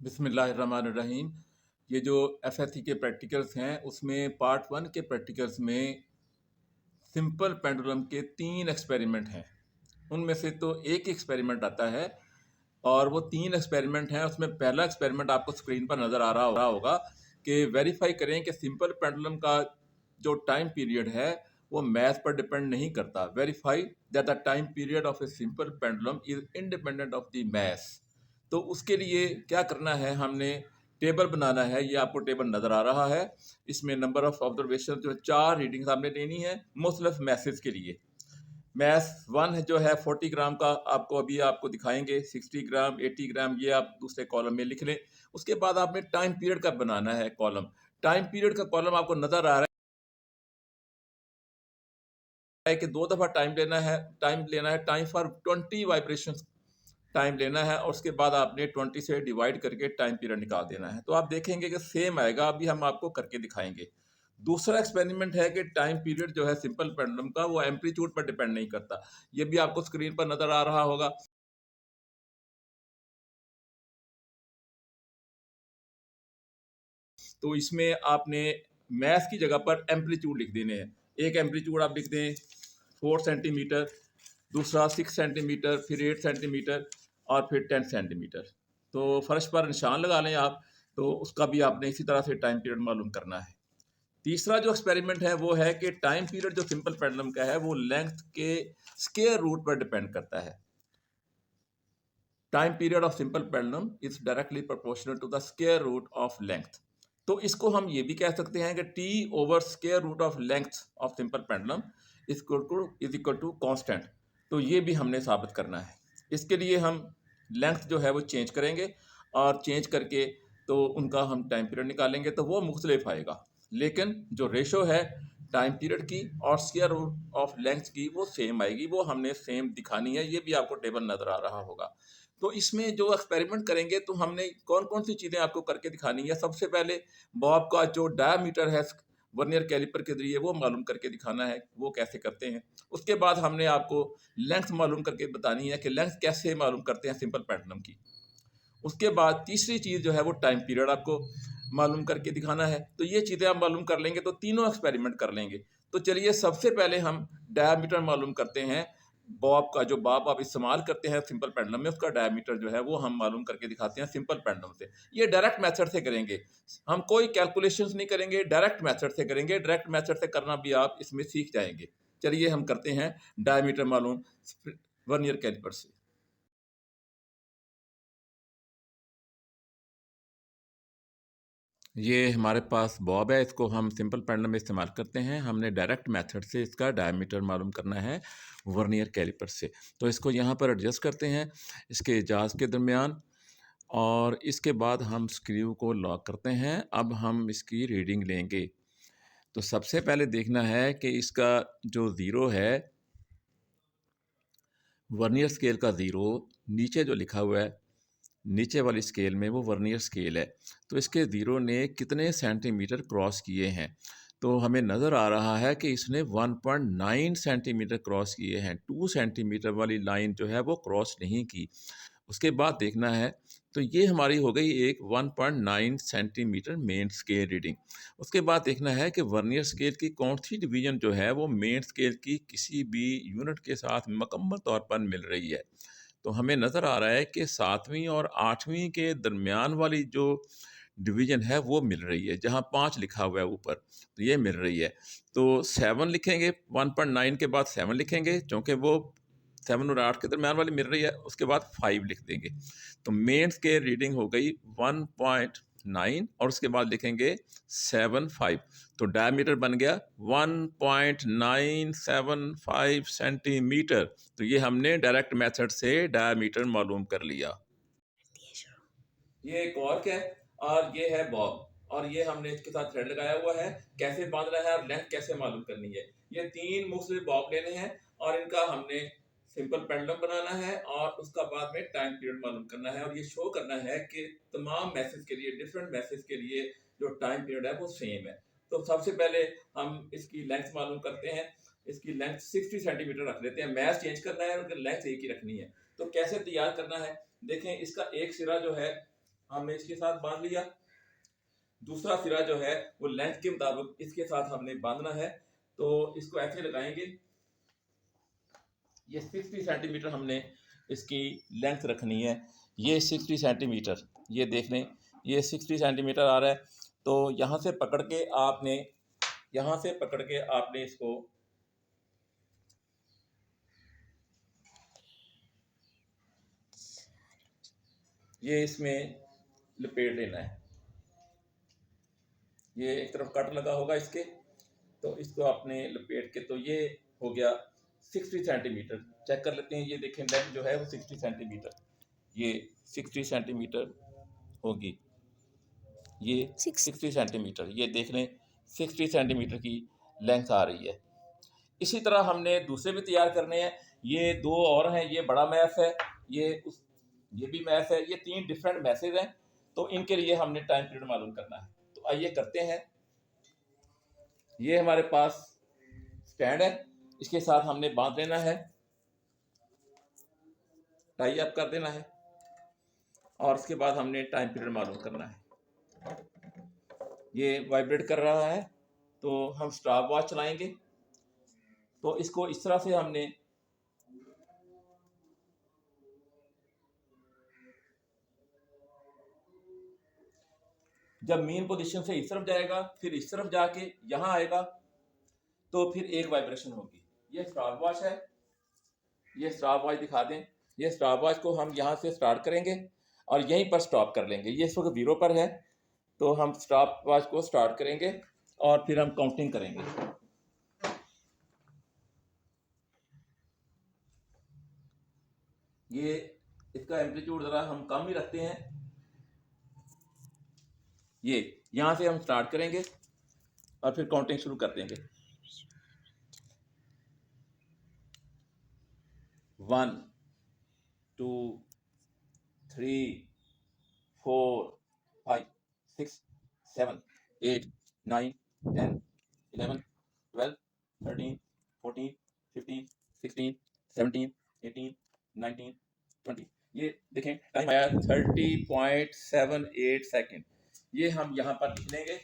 बिस्मिल्लाहिर्रहमानिर्रहीम। ये जो एफएससी के प्रैक्टिकल्स हैं उसमें पार्ट 1 के प्रैक्टिकल्स में सिंपल पेंडुलम के 3 एक्सपेरिमेंट हैं। उनमें से तो एक एक्सपेरिमेंट आता है और वो 3 एक्सपेरिमेंट हैं। उसमें पहला एक्सपेरिमेंट आपको स्क्रीन पर नज़र आ रहा होगा कि वेरीफाई करें कि सिंपल पेंडुलम का जो टाइम पीरियड है वो मैथ पर डिपेंड नहीं करता। Verify that the time period of a simple pendulum is independent of the math. तो उसके लिए क्या करना है, हमने टेबल बनाना है। ये आपको टेबल नज़र आ रहा है। इसमें नंबर ऑफ ऑब्जर्वेशन जो 4 रीडिंग्स आपने लेनी है मुख्तलिफ मैसेज के लिए। मैथ 1 जो है 40 ग्राम का, आपको अभी आपको दिखाएंगे 60 ग्राम 80 ग्राम, ये आप दूसरे कॉलम में लिख लें। उसके बाद आपने टाइम पीरियड का बनाना है कॉलम। टाइम पीरियड का कॉलम आपको नज़र आ रहा है कि 2 दफ़ा टाइम लेना है टाइम फॉर 20 वाइब्रेशन टाइम लेना है, और उसके बाद आपने 20 से डिवाइड करके टाइम पीरियड निकाल देना है। तो आप देखेंगे कि सेम आएगा। अभी हम आपको करके दिखाएंगे। दूसरा एक्सपेरिमेंट है कि टाइम पीरियड जो है सिंपल पेंडुलम का वो एम्पलीट्यूड पर डिपेंड नहीं करता। ये भी आपको स्क्रीन पर नज़र आ रहा होगा। तो इसमें आपने मैथ की जगह पर एम्पलीट्यूड लिख देने हैं। एक एम्पलीट्यूड आप लिख दें 4 सेंटीमीटर, दूसरा 6 सेंटीमीटर, फिर 8 सेंटीमीटर और फिर 10 सेंटीमीटर। तो फर्श पर निशान लगा लें आप। तो उसका भी आपने इसी तरह से टाइम पीरियड मालूम करना है। तीसरा जो एक्सपेरिमेंट है वो है कि टाइम पीरियड जो सिंपल पेंडुलम का है वो लेंथ के स्क्वायर रूट पर डिपेंड करता है। Time period of simple pendulum is directly proportional to the square root of length. तो इसको हम ये भी कह सकते हैं कि T over square root of length of simple pendulum is equal to constant. तो ये भी हमने साबित करना है। इसके लिए हम लेंथ जो है वो चेंज करेंगे, और चेंज करके तो उनका हम टाइम पीरियड निकालेंगे तो वो मुख्तलिफ आएगा। लेकिन जो रेशो है टाइम पीरियड की और स्क्वायर रूट ऑफ लेंथ की वो सेम आएगी। वो हमने सेम दिखानी है। ये भी आपको टेबल नज़र आ रहा होगा। तो इसमें जो एक्सपेरिमेंट करेंगे तो हमने कौन कौन सी चीज़ें आपको करके दिखानी है। सबसे पहले बॉब का जो डायामीटर है वर्नियर कैलिपर के जरिए वो मालूम करके दिखाना है, वो कैसे करते हैं। उसके बाद हमने आपको लेंथ मालूम करके बतानी है कि लेंथ कैसे मालूम करते हैं सिंपल पेंडुलम की। उसके बाद तीसरी चीज़ जो है वो टाइम पीरियड आपको मालूम करके दिखाना है। तो ये चीज़ें आप मालूम कर लेंगे तो तीनों एक्सपेरिमेंट कर लेंगे। तो चलिए सबसे पहले हम डायामीटर मालूम करते हैं। बॉब का जो बॉब आप इस्तेमाल करते हैं सिंपल पेंडुलम में, उसका डायामीटर जो है वो हम मालूम करके दिखाते हैं सिंपल पेंडुलम से। ये डायरेक्ट मेथड से करेंगे, हम कोई कैलकुलेशंस नहीं करेंगे, डायरेक्ट मेथड से करेंगे। डायरेक्ट मेथड से करना भी आप इसमें सीख जाएंगे। चलिए हम करते हैं डायामीटर मालूम वर्नियर कैलिपर से। ये हमारे पास बॉब है, इसको हम सिंपल पेंडुलम में इस्तेमाल करते हैं। हमने डायरेक्ट मेथड से इसका डायमीटर मालूम करना है वर्नियर कैलिपर से। तो इसको यहाँ पर एडजस्ट करते हैं इसके जाज़ के दरमियान, और इसके बाद हम स्क्रू को लॉक करते हैं। अब हम इसकी रीडिंग लेंगे। तो सबसे पहले देखना है कि इसका जो ज़ीरो है वर्नियर स्केल का ज़ीरो, नीचे जो लिखा हुआ है नीचे वाली स्केल में वो वर्नियर स्केल है। तो इसके ज़ीरो ने कितने सेंटीमीटर क्रॉस किए हैं। तो हमें नज़र आ रहा है कि इसने 1.9 सेंटीमीटर क्रॉस किए हैं। 2 सेंटीमीटर वाली लाइन जो है वो क्रॉस नहीं की। उसके बाद देखना है, तो ये हमारी हो गई एक 1.9 सेंटीमीटर मेन स्केल रीडिंग। उसके बाद देखना है कि वर्नियर स्केल की कौन सी डिवीज़न जो है वो मेन स्केल की किसी भी यूनिट के साथ मुकम्मल तौर पर मिल रही है। तो हमें नज़र आ रहा है कि 7वीं और 8वीं के दरमियान वाली जो डिवीज़न है वो मिल रही है, जहाँ 5 लिखा हुआ है ऊपर, तो ये मिल रही है। तो 7 लिखेंगे, 1.9 के बाद 7 लिखेंगे, चूँकि वो 7 और 8 के दरमियान वाली मिल रही है। उसके बाद 5 लिख देंगे। तो मेन स्केल रीडिंग हो गई 1.9 और उसके बाद लिखेंगे 7.5। तो डायमीटर बन गया 1.975 सेंटीमीटर। तो ये हमने डायरेक्ट मेथड से डायमीटर मालूम कर लिया। ये कॉर्क है और ये है बॉब, और ये हमने इसके साथ थ्रेड लगाया हुआ है। कैसे बांधना है और लेंथ कैसे मालूम करनी है। ये 3 मुख्तलिफ बॉब लेने हैं और इनका हमने सिंपल पेंडुलम बनाना है, और उसका बाद में टाइम पीरियड मालूम करना है, और ये शो करना है कि तमाम मैसेज के लिए, डिफरेंट मैसेज के लिए जो टाइम पीरियड है वो सेम है। तो सबसे पहले हम इसकी लेंथ मालूम करते हैं। इसकी लेंथ 60 सेंटीमीटर रख लेते हैं। मैथ चेंज करना है और लेंथ एक ही रखनी है। तो कैसे तैयार करना है देखें। इसका एक सिरा जो है हमने इसके साथ बांध लिया। दूसरा सिरा जो है वो लेंथ के मुताबिक इसके साथ हमने बांधना है। तो इसको ऐसे लगाएंगे। ये 60 सेंटीमीटर हमने इसकी लेंथ रखनी है। ये 60 सेंटीमीटर, ये देख लें, ये 60 सेंटीमीटर आ रहा है। तो यहाँ से पकड़ के आपने इसको ये इसमें लपेट लेना है। ये एक तरफ कट लगा होगा इसके, तो इसको आपने लपेट के, तो ये हो गया 60 सेंटीमीटर। चेक कर लेते हैं। ये देखें लेंथ जो है वो 60 सेंटीमीटर, ये 60 सेंटीमीटर होगी। ये 60 सेंटीमीटर, ये देख लें 60 सेंटीमीटर की लेंथ आ रही है। इसी तरह हमने दूसरे भी तैयार करने हैं। ये दो और हैं, ये बड़ा मैस है, ये भी मैस है। ये 3 डिफरेंट मैसेज हैं। तो इनके लिए हमने टाइम पीरियड मालूम करना है। तो आइए करते हैं। ये हमारे पास स्टैंड है, इसके साथ हमने बांध लेना है, टाई अप कर देना है, और उसके बाद हमने टाइम पीरियड मालूम करना है। ये वाइब्रेट कर रहा है, तो हम स्टॉप वॉच चलाएंगे। तो इसको इस तरह से हमने जब मेन पोजीशन से इस तरफ जाएगा, फिर इस तरफ जाके यहाँ आएगा, तो फिर एक वाइब्रेशन होगी। ये स्टॉप वॉच है, ये स्टॉप वॉच दिखा दें। ये स्टॉप वॉच को हम यहाँ से स्टार्ट करेंगे और यहीं पर स्टॉप कर लेंगे। ये इस वक्त 0 पर है, तो हम स्टॉप वॉच को स्टार्ट करेंगे और फिर हम काउंटिंग करेंगे। ये इसका एम्पलीट्यूड ज़रा हम कम ही रखते हैं। ये यहाँ से हम स्टार्ट करेंगे और फिर काउंटिंग शुरू कर देंगे। 1 2 3 4 5 6 7 8 9 10 11 12 13 14 15 16 17 18 19 20। ये देखें टाइम आया 30.78 सेकेंड। ये हम यहाँ पर लिख लेंगे।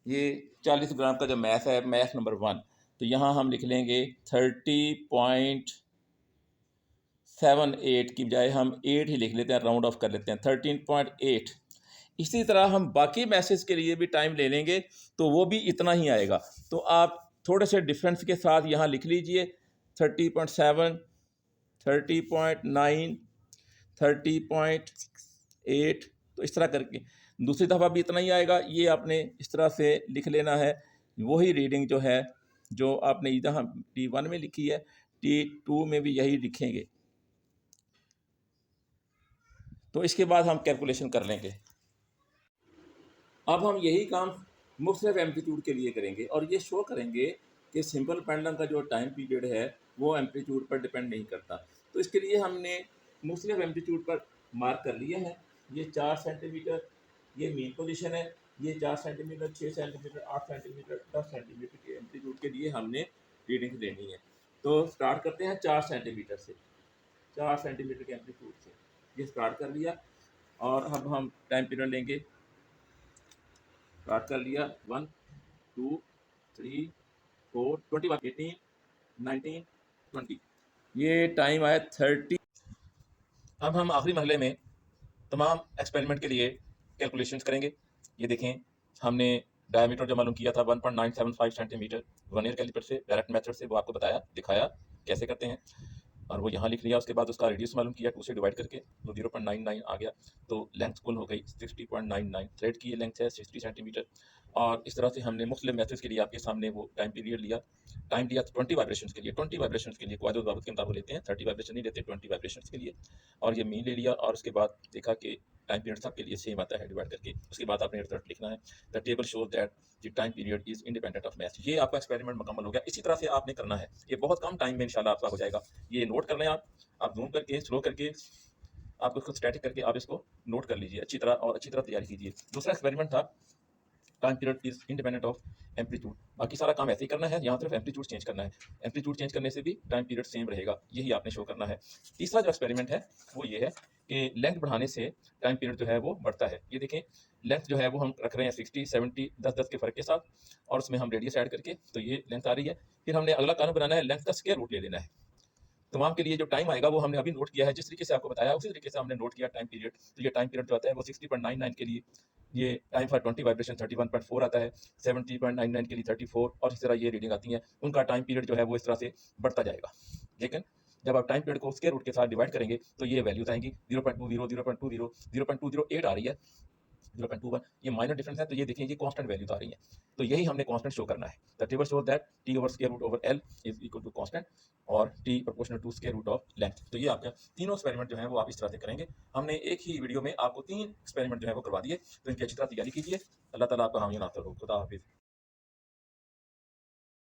ये 40 ग्राम का जो मैथ है, मैथ नंबर 1, तो यहाँ हम लिख लेंगे 30.78 की बजाय हम 8 ही लिख लेते हैं, राउंड ऑफ कर लेते हैं 13.8। इसी तरह हम बाकी मैसेज के लिए भी टाइम ले लेंगे तो वो भी इतना ही आएगा। तो आप थोड़े से डिफरेंस के साथ यहाँ लिख लीजिए 30.7, 30.9, 30.8। तो इस तरह करके दूसरी दफ़ा भी इतना ही आएगा। ये आपने इस तरह से लिख लेना है। वही रीडिंग जो है, जो आपने यहाँ T1 में लिखी है, T2 में भी यही लिखेंगे। तो इसके बाद हम कैलकुलेशन कर लेंगे। अब हम यही काम मुख्तलिफ एम्पलीट्यूड के लिए करेंगे और ये शो करेंगे कि सिंपल पेंडुलम का जो टाइम पीरियड है वो एम्पलीट्यूड पर डिपेंड नहीं करता। तो इसके लिए हमने मुख्तलिफ एम्पलीट्यूड पर मार्क कर लिए हैं। ये 4 सेंटीमीटर ये मेन पोजीशन है, ये 4 सेंटीमीटर, 6 सेंटीमीटर, 8 सेंटीमीटर, 10 सेंटीमीटर के एम्पलीट्यूड के लिए हमने रीडिंग लेनी है। तो स्टार्ट करते हैं 4 सेंटीमीटर से, 4 सेंटीमीटर के एम्पलीट्यूड से। ये स्टार्ट कर लिया और अब हम टाइम पीरियड लेंगे। स्टार्ट कर लिया 1 2 3 4 21 18 19 20। ये टाइम आया 30। अब हम आखिरी मरहले में तमाम एक्सपेरिमेंट के लिए कैलकुलेशंस करेंगे। ये देखें, हमने डायमीटर जो मालूम किया था 1.975 सेंटीमीटर वर्नियर कैलिपर से, डायरेक्ट मेथड से, वो आपको बताया, दिखाया कैसे करते हैं, और वो यहाँ लिख लिया। उसके बाद उसका रेडियस मालूम किया, 2 से डिवाइड करके, तो 0.99 आ गया। तो लेंथ कुल हो गई 60.99। थ्रेड की ये लेंथ है 60 सेंटीमीटर। और इस तरह से हमने मुख्तलिफ मैथड्स के लिए आपके सामने वो टाइम पीरियड लिया, टाइम दिया 20 वाइब्रेशंस के लिए। 20 वाइब्रेशंस के लिए क्वाद के मुताबिक लेते हैं, 30 वाइब्रेशन नहीं लेते, 20 वाइब्रेशंस के लिए। और ये मीन ले लिया और उसके बाद देखा कि टाइम पीरियड सबके लिए सेम आता है डिवाइड करके। उसके बाद आपने रिजल्ट लिखना है। The table shows that the time period is independent of math. ये आपका एक्सपेरिमेंट मुकम्मल हो गया। इसी तरह से आपने करना है। ये बहुत कम टाइम में इंशाल्लाह आपका हो जाएगा। ये नोट कर लें आप जूम करके, स्लो करके, आप उसको स्टैटिक करके आप इसको नोट कर लीजिए अच्छी तरह, और अच्छी तरह तैयारी कीजिए। दूसरा एक्सपेरिमेंट था time period is independent of amplitude. बाकी सारा काम ऐसे ही करना है, यहाँ सिर्फ एम्पलीट्यूड चेंज करना है। एम्पलीट्यूड चेंज करने से भी टाइम पीरियड सेम रहेगा, यही आपने शो करना है। तीसरा जो एक्सपेरिमेंट है वो ये है कि लेंथ बढ़ाने से टाइम पीरियड जो है वो बढ़ता है। ये देखें, लेंथ जो है वो हम रख रहे हैं 60, 70, 10-10 के फ़र्क के साथ, और उसमें हम रेडियस ऐड करके, तो ये लेंथ आ रही है। फिर हमने अगला कानून बनाना है, लेंथ का स्क्वायर रूट ले लेना है। तमाम के लिए जो टाइम आएगा वो हमने अभी नोट किया है, जिस तरीके से आपको बताया उसी तरीके से हमने नोट किया टाइम पीरियड। तो ये टाइम पीरियड जो आता है वो 60.99 के लिए ये टाइम फॉर 20 वाइब्रेशन 31.4 आता है, 70.99 के लिए 34, और इस तरह ये रीडिंग आती हैं। उनका टाइम पीरियड जो है वो इस तरह से बढ़ता जाएगा। लेकिन जब आप टाइम पीरियड को स्क्वायर रूट के साथ डिवाइड करेंगे तो ये वैल्यूज आएंगी 0.20, 0.20, 0.208 आ रही है, 0.21, ये माइनर डिफरेंस है। तो ये देखिए, ये कांस्टेंट वैल्यूज आ रही हैं, तो यही हमने कांस्टेंट शो करना है। The table show that t over square root over l is equal to constant और t proportional to square root of length. तो ये आपका तीनों एक्सपेरिमेंट जो है वो आप इस तरह से करेंगे। हमने एक ही वीडियो में आपको 3 एक्सपेरिमेंट जो है वो करवा दिए, तो इनकी अच्छी तरह तैयारी कीजिए। अल्लाह ताला आपका हामी नासर हो। खुदा हाफिज़।